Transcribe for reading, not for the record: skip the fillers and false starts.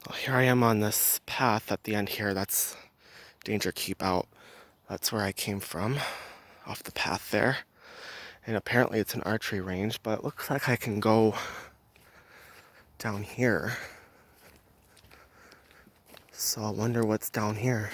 Well, here I am on this path at the end here. That's Danger Keep Out. That's where I came from, off the path there. And apparently it's an archery range, but it looks like I can go down here. So I wonder what's down here.